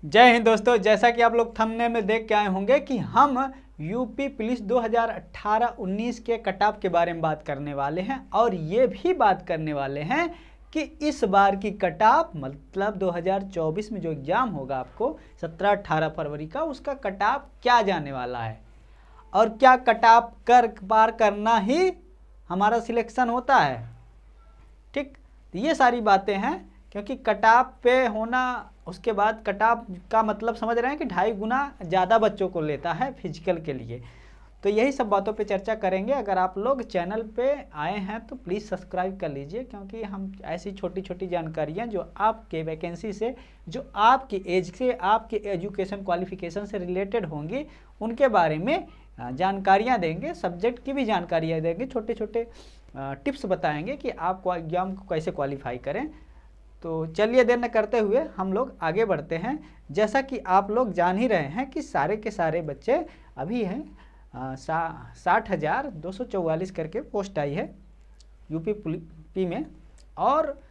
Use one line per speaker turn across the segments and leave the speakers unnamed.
जय हिंद दोस्तों। जैसा कि आप लोग थंबनेल में देख के आए होंगे कि हम यूपी पुलिस 2018-19 के कट ऑफ के बारे में बात करने वाले हैं और ये भी बात करने वाले हैं कि इस बार की कट ऑफ मतलब 2024 में जो एग्ज़ाम होगा आपको 17-18 फरवरी का, उसका कट ऑफ क्या जाने वाला है और क्या कट ऑफ पार करना ही हमारा सिलेक्शन होता है। ठीक, ये सारी बातें हैं क्योंकि कट ऑफ पे होना, उसके बाद कट ऑफ का मतलब समझ रहे हैं कि 2.5 गुना ज़्यादा बच्चों को लेता है फिजिकल के लिए। तो यही सब बातों पे चर्चा करेंगे। अगर आप लोग चैनल पे आए हैं तो प्लीज़ सब्सक्राइब कर लीजिए, क्योंकि हम ऐसी छोटी छोटी जानकारियां जो आपके वैकेंसी से, जो आपकी एज से, आपके एजुकेशन क्वालिफिकेशन से रिलेटेड होंगी, उनके बारे में जानकारियाँ देंगे। सब्जेक्ट की भी जानकारियाँ देंगे, छोटे छोटे टिप्स बताएँगे कि आप एग्जाम को कैसे क्वालिफाई करें। तो चलिए देर न करते हुए हम लोग आगे बढ़ते हैं। जैसा कि आप लोग जान ही रहे हैं कि सारे के सारे बच्चे अभी हैं 60,244 करके पोस्ट आई है यूपी में, और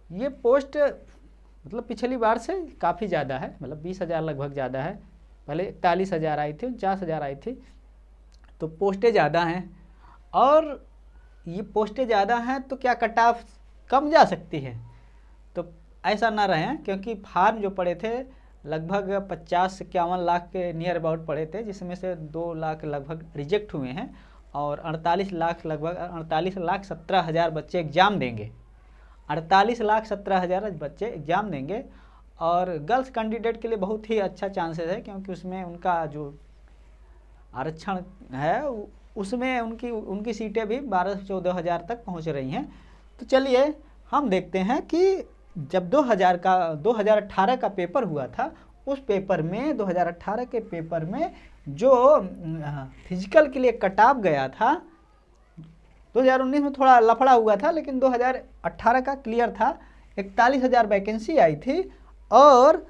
ये पोस्ट मतलब पिछली बार से काफ़ी ज़्यादा है, मतलब 20,000 लगभग ज़्यादा है। पहले 41,000 आई थी, 49,000 आई थी, तो पोस्टें ज़्यादा हैं। और ये पोस्टें ज़्यादा हैं तो क्या कट ऑफ कम जा सकती है? तो ऐसा ना रहे, क्योंकि फार्म जो पड़े थे लगभग 50 से 51 लाख के नियर अबाउट पड़े थे, जिसमें से 2 लाख लगभग रिजेक्ट हुए हैं और 48 लाख लगभग 48,17,000 बच्चे एग्ज़ाम देंगे। 48,17,000 बच्चे एग्ज़ाम देंगे और गर्ल्स कैंडिडेट के लिए बहुत ही अच्छा चांसेस है, क्योंकि उसमें उनका जो आरक्षण है उसमें उनकी सीटें भी 12 से 14,000 तक पहुँच रही हैं। तो चलिए हम देखते हैं कि जब 2018 का पेपर हुआ था, उस पेपर में 2018 के पेपर में जो फिजिकल के लिए कट ऑफ गया था, 2019 में थोड़ा लफड़ा हुआ था, लेकिन 2018 का क्लियर था। 41,000 वैकेंसी आई थी और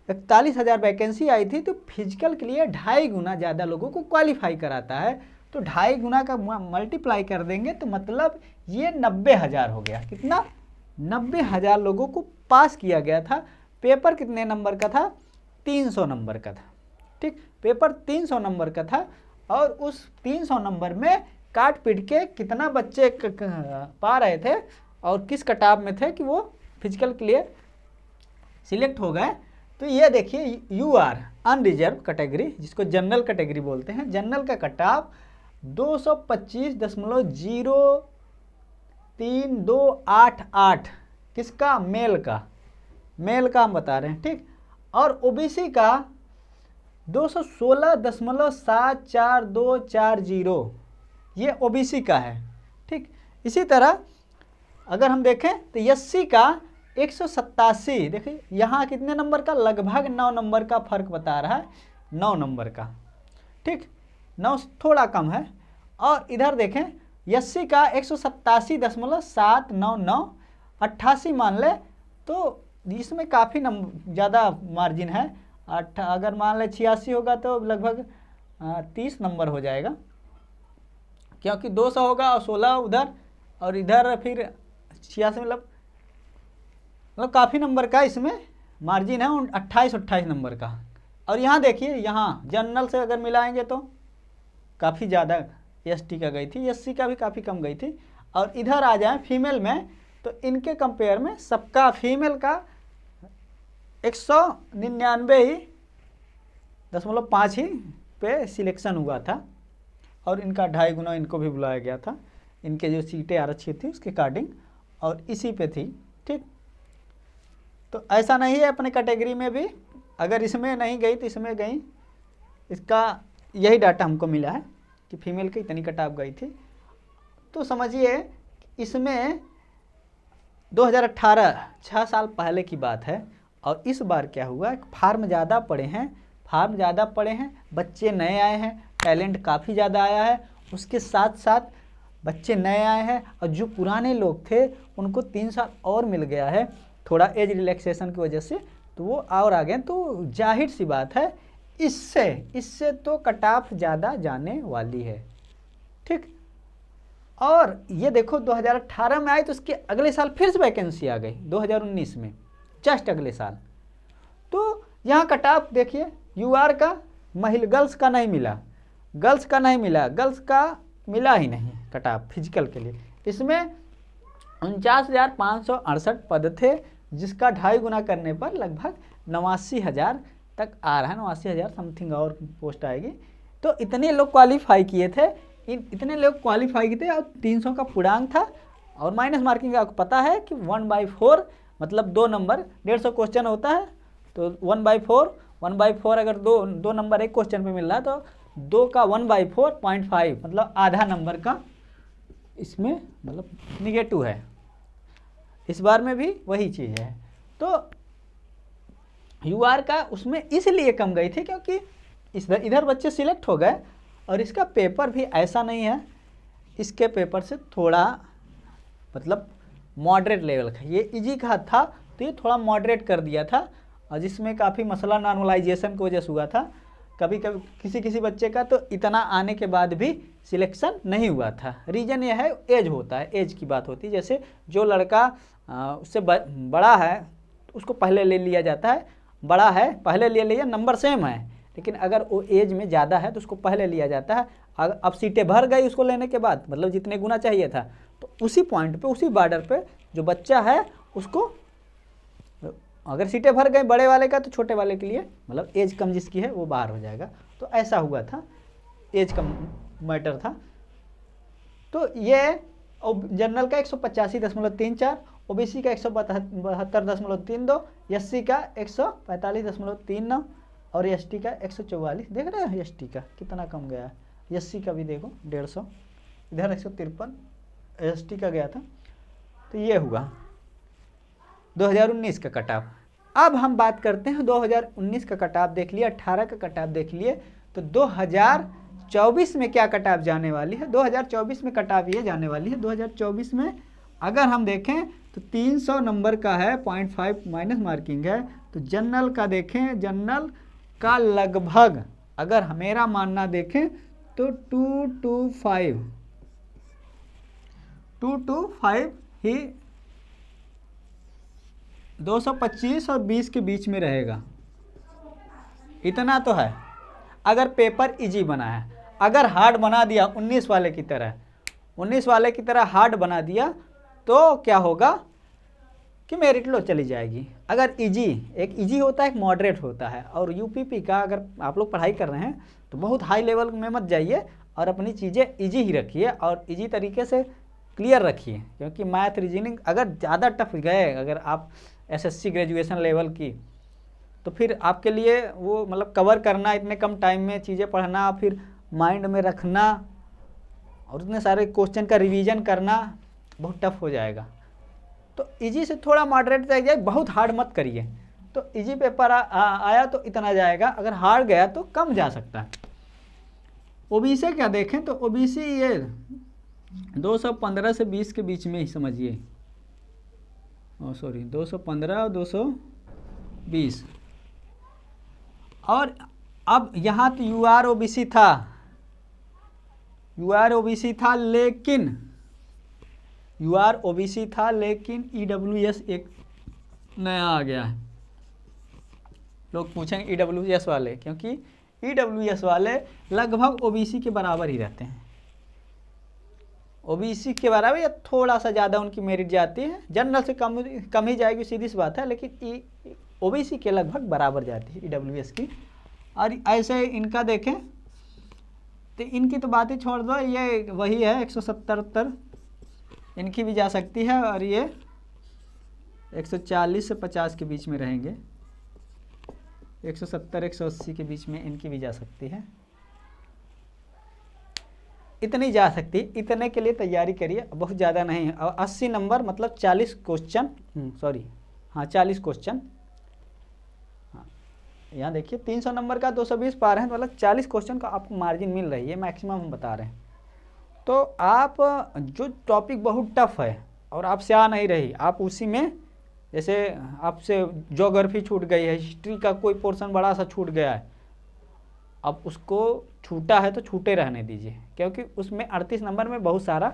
41,000 वैकेंसी आई थी, तो फिजिकल के लिए 2.5 गुना ज़्यादा लोगों को क्वालिफाई कराता है। तो 2.5 गुना का मल्टीप्लाई कर देंगे तो मतलब ये 90,000 हो गया। कितना? 90,000 लोगों को पास किया गया था। पेपर कितने नंबर का था? 300 नंबर का था। ठीक, पेपर 300 नंबर का था और उस 300 नंबर में काट पीट के कितना बच्चे पा रहे थे और किस कट ऑफ में थे कि वो फिजिकल के लिए सिलेक्ट हो गए। तो ये देखिए, UR अनरिजर्व कैटेगरी, जिसको जनरल कैटेगरी बोलते हैं, जनरल का कट ऑफ 225.0328। किसका? मेल का हम बता रहे हैं। ठीक, और OBC का 216.74240, ये OBC का है। ठीक, इसी तरह अगर हम देखें तो SC का 187। देखिए यहाँ कितने नंबर का? लगभग 9 नंबर का फर्क बता रहा है, 9 नंबर का। ठीक, 9 थोड़ा कम है। और इधर देखें SC का 187.799, 88 मान ले तो इसमें काफ़ी ज़्यादा मार्जिन है। अगर मान ले 86 होगा तो लगभग 30 नंबर हो जाएगा, क्योंकि 200 होगा और 16 उधर और इधर फिर 86, मतलब काफ़ी नंबर का इसमें मार्जिन है, 28 नंबर का। और यहाँ देखिए, यहाँ जनरल से अगर मिलाएंगे तो काफ़ी ज़्यादा ST का गई थी, SC का भी काफ़ी कम गई थी। और इधर आ जाए फीमेल में तो इनके कंपेयर में सबका फीमेल का 199.5 ही पे सिलेक्शन हुआ था और इनका 2.5 गुना इनको भी बुलाया गया था। इनके जो सीटें आरक्षित थी उसके अकॉर्डिंग और इसी पे थी। ठीक, तो ऐसा नहीं है अपने कैटेगरी में भी, अगर इसमें नहीं गई तो इसमें गई। इसका यही डाटा हमको मिला है कि फीमेल की इतनी कट ऑफ गई थी। तो समझिए इसमें 2018 6 साल पहले की बात है। और इस बार क्या हुआ, फार्म ज़्यादा पड़े हैं, बच्चे नए आए हैं, टैलेंट काफ़ी ज़्यादा आया है, उसके साथ साथ बच्चे नए आए हैं और जो पुराने लोग थे उनको 3 साल और मिल गया है थोड़ा एज रिलैक्सेशन की वजह से, तो वो और आ गए। तो जाहिर सी बात है इससे तो कट ऑफ ज़्यादा जाने वाली है। ठीक, और ये देखो 2018 में आई तो उसके अगले साल फिर से वैकेंसी आ गई 2019 में, जस्ट अगले साल। तो यहाँ कट ऑफ देखिए यूआर का गर्ल्स का नहीं मिला, गर्ल्स का मिला ही नहीं कट ऑफ फिजिकल के लिए। इसमें 49,568 पद थे, जिसका 2.5 गुना करने पर लगभग 89,000 तक आ रहा है, 89,000 समथिंग और पोस्ट आएगी। तो इतने लोग क्वालिफाई किए थे, इतने लोग क्वालिफाई किए थे और 300 का पूर्णांक था। और माइनस मार्किंग आपको पता है कि 1/4 मतलब 2 नंबर, 150 क्वेश्चन होता है तो 1/4 अगर दो नंबर एक क्वेश्चन पे मिल रहा है तो 2 का 1/4 0.5 मतलब आधा नंबर का इसमें मतलब निगेटिव है। इस बार में भी वही चीज़ है। तो यूआर का उसमें इसलिए कम गई थी क्योंकि इधर बच्चे सिलेक्ट हो गए और इसका पेपर भी ऐसा नहीं है, इसके पेपर से थोड़ा मतलब मॉडरेट लेवल का, ये इजी का था तो ये थोड़ा मॉडरेट कर दिया था, और जिसमें काफ़ी मसला नॉर्मलाइजेशन की वजह से हुआ था। कभी कभी किसी बच्चे का तो इतना आने के बाद भी सिलेक्शन नहीं हुआ था। रीज़न ये है एज होता है, एज की बात होती है। जैसे जो लड़का उससे बड़ा है उसको पहले ले लिया जाता है, बड़ा है पहले ले लिया, नंबर सेम है, लेकिन अगर वो एज में ज़्यादा है तो उसको पहले लिया जाता है। अब सीटें भर गई उसको लेने के बाद, मतलब जितने गुना चाहिए था, तो उसी पॉइंट पे उसी बॉर्डर पे जो बच्चा है उसको, अगर सीटें भर गई बड़े वाले का तो छोटे वाले के लिए मतलब एज कम जिसकी है वो बाहर हो जाएगा। तो ऐसा हुआ था, एज का मैटर था। तो ये जनरल का 185.34, ओबीसी का 172.32, एससी का 145.39 और एसटी का 144। देख रहे हैं एसटी का कितना कम गया है, एससी का भी देखो 150, इधर 153 एसटी का गया था। तो ये हुआ 2019 का कट ऑफ। अब हम बात करते हैं 2019 का कट ऑफ देख लिए, 18 का कट ऑफ देख लिए, तो 2024 में क्या कट ऑफ जाने वाली है। 2024 में कट ऑफ ये जाने वाली है, 2024 में अगर हम देखें तो 300 नंबर का है, 0.5 माइनस मार्किंग है। तो जनरल का देखें, जनरल का लगभग अगर मेरा मानना देखें तो 225 ही 225 और 20 के बीच में रहेगा, इतना तो है। अगर पेपर इजी बना है, अगर हार्ड बना दिया 19 वाले की तरह हार्ड बना दिया तो क्या होगा कि मेरिट लो चली जाएगी। अगर इजी, एक इजी होता है एक मॉडरेट होता है, और यूपीपी का अगर आप लोग पढ़ाई कर रहे हैं तो बहुत हाई लेवल में मत जाइए और अपनी चीज़ें इजी ही रखिए और इजी तरीके से क्लियर रखिए। क्योंकि मैथ रीजनिंग अगर ज़्यादा टफ गए, अगर आप एसएससी ग्रेजुएशन लेवल की, तो फिर आपके लिए वो मतलब कवर करना, इतने कम टाइम में चीज़ें पढ़ना, फिर माइंड में रखना और इतने सारे क्वेश्चन का रिवीजन करना बहुत टफ हो जाएगा। तो इजी से थोड़ा मॉडरेट जाइए, बहुत हार्ड मत करिए। तो इजी पेपर आया तो इतना जाएगा, अगर हार्ड गया तो कम जा सकता है। ओबीसी क्या देखें तो ओबीसी ये 215 से 20 के बीच में ही समझिए, 215 और 220। और अब यहाँ तो यूआर ओबीसी लेकिन ईडब्ल्यूएस एक नया आ गया है। लोग पूछेंगे ईडब्ल्यूएस वाले, क्योंकि ईडब्ल्यूएस वाले लगभग ओबीसी के बराबर ही रहते हैं, ओबीसी के बराबर या थोड़ा सा ज़्यादा उनकी मेरिट जाती है, जनरल से कम ही जाएगी, सीधी सी बात है, लेकिन ओबीसी के लगभग बराबर जाती है ईडब्ल्यूएस की। और ऐसे इनका देखें तो इनकी तो बात ही छोड़ दो, ये वही है 170 इनकी भी जा सकती है, और ये 140 से 50 के बीच में रहेंगे, 170 180 के बीच में इनकी भी जा सकती है, इतनी जा सकती है। इतने के लिए तैयारी करिए, बहुत ज़्यादा नहीं है। और 80 नंबर मतलब 40 क्वेश्चन, 40 क्वेश्चन। हाँ, यहाँ देखिए 300 नंबर का 220 पार है, तो मतलब 40 क्वेश्चन का आपको मार्जिन मिल रही है, मैक्सिमम हम बता रहे हैं। तो आप जो टॉपिक बहुत टफ है और आपसे आ नहीं रही, आप उसी में, जैसे आपसे ज्योग्राफी छूट गई है, हिस्ट्री का कोई पोर्शन बड़ा सा छूट गया है, अब उसको छूटा है तो छूटे रहने दीजिए, क्योंकि उसमें 38 नंबर में बहुत सारा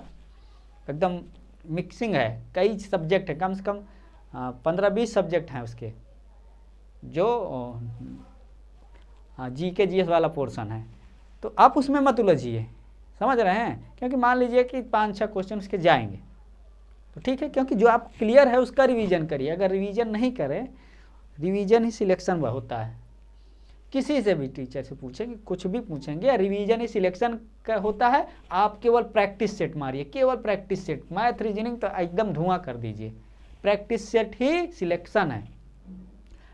एकदम मिक्सिंग है, कई सब्जेक्ट है, कम से कम 15-20 सब्जेक्ट हैं उसके। जो हाँ GK GS वाला पोर्शन है, तो आप उसमें मत उलझिए, समझ रहे हैं, क्योंकि मान लीजिए कि 5-6 क्वेश्चन उसके जाएंगे तो ठीक है, क्योंकि जो आप क्लियर है उसका रिवीजन करिए। अगर रिवीजन नहीं करें, रिवीजन ही सिलेक्शन होता है। किसी से भी टीचर से पूछेंगे, कुछ भी पूछेंगे, रिवीजन ही सिलेक्शन का होता है। आप केवल प्रैक्टिस सेट मारिए, केवल प्रैक्टिस सेट। मैथ रीजनिंग तो एकदम धुआं कर दीजिए, प्रैक्टिस सेट ही सिलेक्शन है,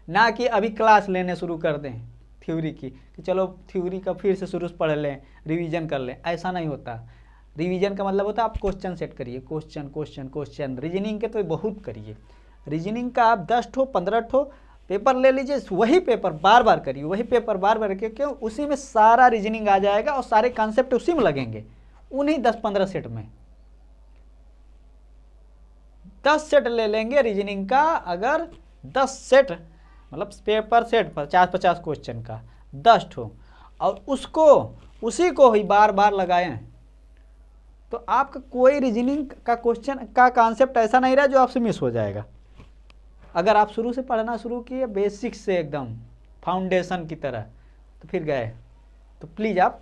ना कि अभी क्लास लेने शुरू कर दें थ्योरी की कि चलो थ्योरी का फिर से शुरू से पढ़ लें, रिवीजन कर लें। ऐसा नहीं होता। रिवीजन का मतलब होता है आप क्वेश्चन सेट करिए, क्वेश्चन क्वेश्चन क्वेश्चन। रीजनिंग के तो बहुत करिए, रीजनिंग का आप 10 ठो 15 ठो पेपर ले लीजिए, वही पेपर बार बार करिए, वही पेपर बार बार करिए, क्यों? उसी में सारा रीजनिंग आ जाएगा और सारे कॉन्सेप्ट उसी में लगेंगे, उन्हीं 10-15 सेट में। 10 सेट ले लेंगे रीजनिंग का, अगर 10 सेट मतलब पेपर सेट 50-50 क्वेश्चन का 10 ठो, और उसको उसी को ही बार बार लगाएं, तो आपका कोई रीजनिंग का क्वेश्चन का कॉन्सेप्ट ऐसा नहीं रहा जो आपसे मिस हो जाएगा। अगर आप शुरू से पढ़ना शुरू किए बेसिक से एकदम फाउंडेशन की तरह, तो फिर गए। तो प्लीज़ आप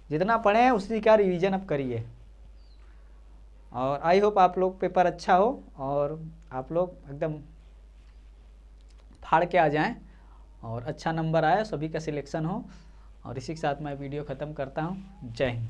जितना पढ़ें उसी का रिवीजन आप करिए। और आई होप आप लोग पेपर अच्छा हो और आप लोग एकदम फाड़ के आ जाएं और अच्छा नंबर आए, सभी का सिलेक्शन हो। और इसी के साथ मैं वीडियो ख़त्म करता हूँ। जय हिंद।